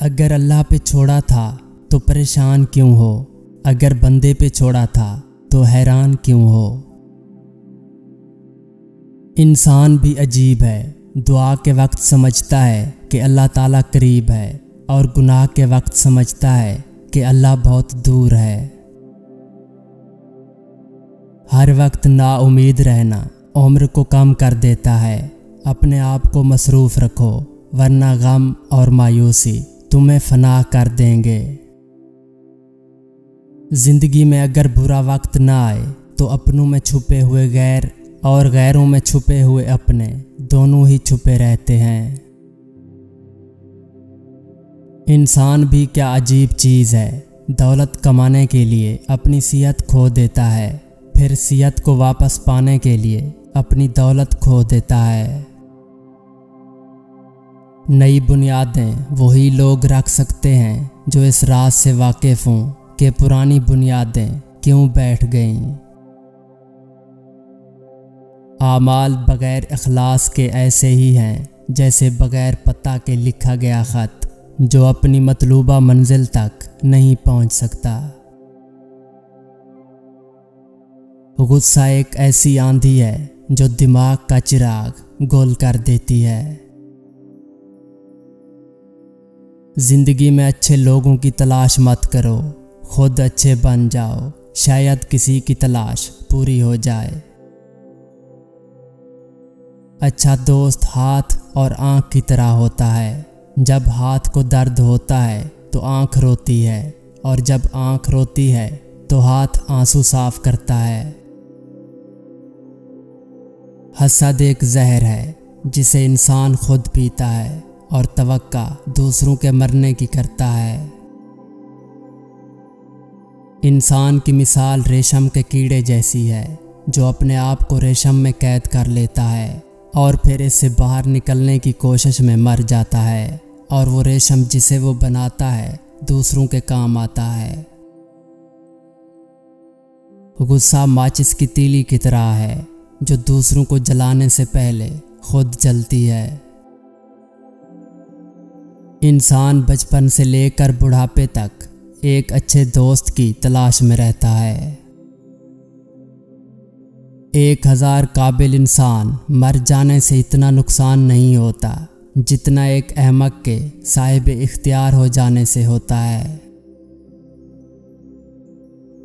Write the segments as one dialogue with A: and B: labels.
A: اگر اللہ پہ چھوڑا تھا تو پریشان کیوں ہو، اگر بندے پہ چھوڑا تھا تو حیران کیوں ہو۔ انسان بھی عجیب ہے، دعا کے وقت سمجھتا ہے کہ اللہ تعالیٰ قریب ہے اور گناہ کے وقت سمجھتا ہے کہ اللہ بہت دور ہے۔ ہر وقت نا امید رہنا عمر کو کم کر دیتا ہے۔ اپنے آپ کو مصروف رکھو ورنہ غم اور مایوسی تمہیں فنا کر دیں گے۔ زندگی میں اگر برا وقت نہ آئے تو اپنوں میں چھپے ہوئے غیر اور غیروں میں چھپے ہوئے اپنے دونوں ہی چھپے رہتے ہیں۔ انسان بھی کیا عجیب چیز ہے، دولت کمانے کے لیے اپنی صحت کھو دیتا ہے، پھر صحت کو واپس پانے کے لیے اپنی دولت کھو دیتا ہے۔ نئی بنیادیں وہی لوگ رکھ سکتے ہیں جو اس راز سے واقف ہوں کہ پرانی بنیادیں کیوں بیٹھ گئیں۔ اعمال بغیر اخلاص کے ایسے ہی ہیں جیسے بغیر پتہ کے لکھا گیا خط جو اپنی مطلوبہ منزل تک نہیں پہنچ سکتا۔ غصہ ایک ایسی آندھی ہے جو دماغ کا چراغ گول کر دیتی ہے۔ زندگی میں اچھے لوگوں کی تلاش مت کرو، خود اچھے بن جاؤ، شاید کسی کی تلاش پوری ہو جائے۔ اچھا دوست ہاتھ اور آنکھ کی طرح ہوتا ہے، جب ہاتھ کو درد ہوتا ہے تو آنکھ روتی ہے، اور جب آنکھ روتی ہے تو ہاتھ آنسو صاف کرتا ہے۔ حسد ایک زہر ہے جسے انسان خود پیتا ہے اور توقع دوسروں کے مرنے کی کرتا ہے۔ انسان کی مثال ریشم کے کیڑے جیسی ہے جو اپنے آپ کو ریشم میں قید کر لیتا ہے اور پھر اس سے باہر نکلنے کی کوشش میں مر جاتا ہے، اور وہ ریشم جسے وہ بناتا ہے دوسروں کے کام آتا ہے۔ غصہ ماچس کی تیلی کی طرح ہے جو دوسروں کو جلانے سے پہلے خود جلتی ہے۔ انسان بچپن سے لے کر بڑھاپے تک ایک اچھے دوست کی تلاش میں رہتا ہے۔ 1000 قابل انسان مر جانے سے اتنا نقصان نہیں ہوتا جتنا ایک احمق کے صاحب اختیار ہو جانے سے ہوتا ہے۔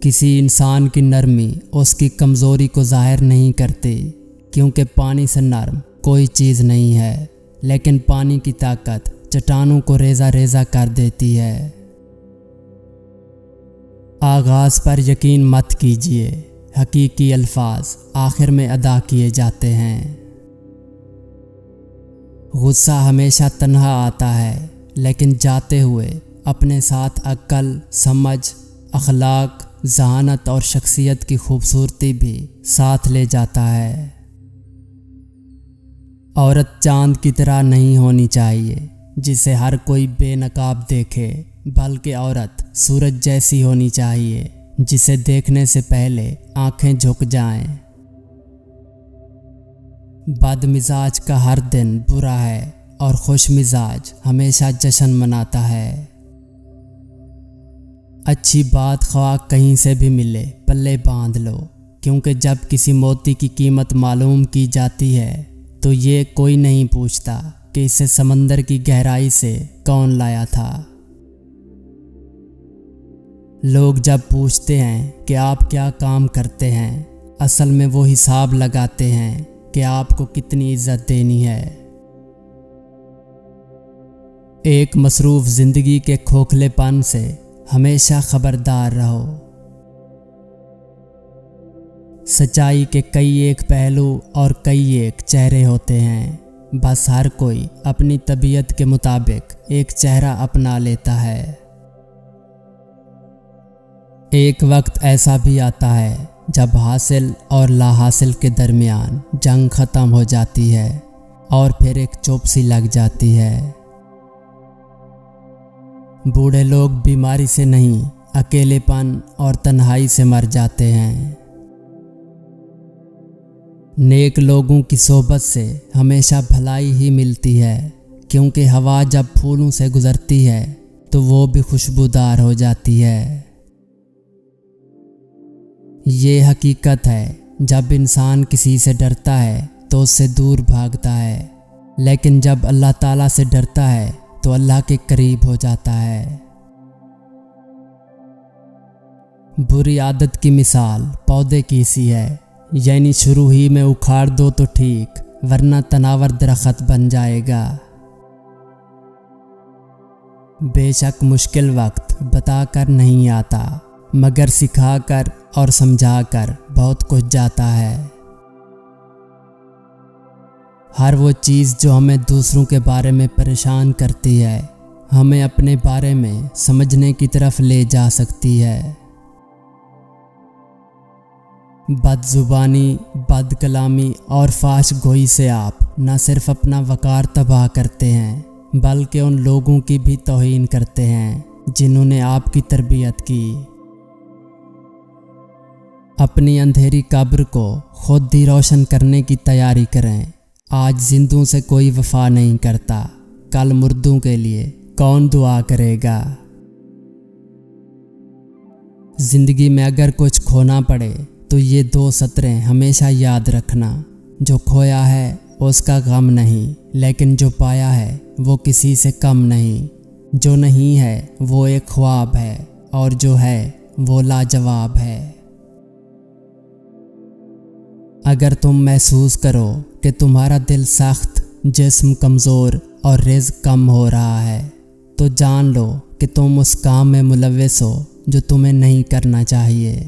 A: کسی انسان کی نرمی اس کی کمزوری کو ظاہر نہیں کرتی، کیونکہ پانی سے نرم کوئی چیز نہیں ہے، لیکن پانی کی طاقت چٹانوں کو ریزہ ریزہ کر دیتی ہے۔ آغاز پر یقین مت کیجیے، حقیقی الفاظ آخر میں ادا کیے جاتے ہیں۔ غصہ ہمیشہ تنہا آتا ہے، لیکن جاتے ہوئے اپنے ساتھ عقل، سمجھ، اخلاق، ذہانت اور شخصیت کی خوبصورتی بھی ساتھ لے جاتا ہے۔ عورت چاند کی طرح نہیں ہونی چاہیے جسے ہر کوئی بے نقاب دیکھے، بلکہ عورت سورج جیسی ہونی چاہیے جسے دیکھنے سے پہلے آنکھیں جھک جائیں۔ بد مزاج کا ہر دن برا ہے اور خوش مزاج ہمیشہ جشن مناتا ہے۔ اچھی بات خواہ کہیں سے بھی ملے پلے باندھ لو، کیونکہ جب کسی موتی کی قیمت معلوم کی جاتی ہے تو یہ کوئی نہیں پوچھتا کہ اسے سمندر کی گہرائی سے کون لایا تھا۔ لوگ جب پوچھتے ہیں کہ آپ کیا کام کرتے ہیں، اصل میں وہ حساب لگاتے ہیں کہ آپ کو کتنی عزت دینی ہے۔ ایک مصروف زندگی کے کھوکھلے پن سے ہمیشہ خبردار رہو۔ سچائی کے کئی ایک پہلو اور کئی ایک چہرے ہوتے ہیں، بس ہر کوئی اپنی طبیعت کے مطابق ایک چہرہ اپنا لیتا ہے۔ ایک وقت ایسا بھی آتا ہے جب حاصل اور لا حاصل کے درمیان جنگ ختم ہو جاتی ہے اور پھر ایک چوپسی لگ جاتی ہے۔ بوڑھے لوگ بیماری سے نہیں، اکیلے پن اور تنہائی سے مر جاتے ہیں۔ نیک لوگوں کی صحبت سے ہمیشہ بھلائی ہی ملتی ہے، کیونکہ ہوا جب پھولوں سے گزرتی ہے تو وہ بھی خوشبودار ہو جاتی ہے۔ یہ حقیقت ہے، جب انسان کسی سے ڈرتا ہے تو اس سے دور بھاگتا ہے، لیکن جب اللہ تعالیٰ سے ڈرتا ہے تو اللہ کے قریب ہو جاتا ہے۔ بری عادت کی مثال پودے کی سی ہے، یعنی شروع ہی میں اکھاڑ دو تو ٹھیک، ورنہ تناور درخت بن جائے گا۔ بے شک مشکل وقت بتا کر نہیں آتا، مگر سکھا کر اور سمجھا کر بہت کچھ جاتا ہے۔ ہر وہ چیز جو ہمیں دوسروں کے بارے میں پریشان کرتی ہے، ہمیں اپنے بارے میں سمجھنے کی طرف لے جا سکتی ہے۔ بد زبانی، بد کلامی اور فحش گوئی سے آپ نہ صرف اپنا وقار تباہ کرتے ہیں، بلکہ ان لوگوں کی بھی توہین کرتے ہیں جنہوں نے آپ کی تربیت کی۔ اپنی اندھیری قبر کو خود ہی روشن کرنے کی تیاری کریں۔ آج زندوں سے کوئی وفا نہیں کرتا، کل مردوں کے لیے کون دعا کرے گا؟ زندگی میں اگر کچھ کھونا پڑے تو یہ 2 سطریں ہمیشہ یاد رکھنا، جو کھویا ہے اس کا غم نہیں، لیکن جو پایا ہے وہ کسی سے کم نہیں۔ جو نہیں ہے وہ ایک خواب ہے، اور جو ہے وہ لاجواب ہے۔ اگر تم محسوس کرو کہ تمہارا دل سخت، جسم کمزور اور رزق کم ہو رہا ہے، تو جان لو کہ تم اس کام میں ملوث ہو جو تمہیں نہیں کرنا چاہیے۔